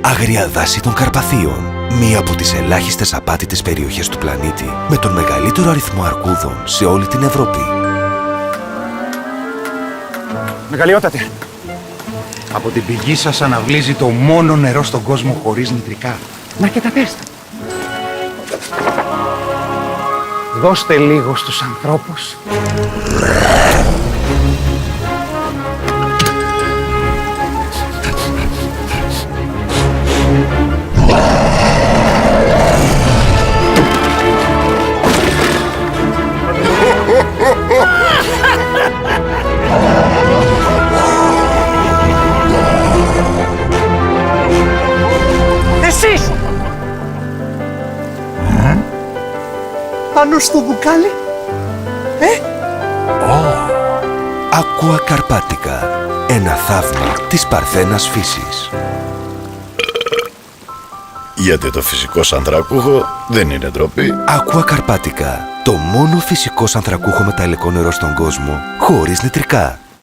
Άγρια δάση των Καρπαθίων. Μία από τις ελάχιστες απάτητες περιοχές του πλανήτη με τον μεγαλύτερο αριθμό αρκούδων σε όλη την Ευρώπη. Μεγαλειότατε, από την πηγή σας αναβλύζει το μόνο νερό στον κόσμο χωρίς νητρικά. Να και τα τεστ. Δώστε λίγο στους ανθρώπους. Εσείς! Πάνω στο μπουκάλι. Aqua Carpatica. Ένα θαύμα της παρθένας φύσης. Γιατί το φυσικό ανθρακούχο δεν είναι ντροπή. Aqua Carpatica. Το μόνο φυσικό ανθρακούχο μεταλλικό νερό στον κόσμο χωρίς νητρικά.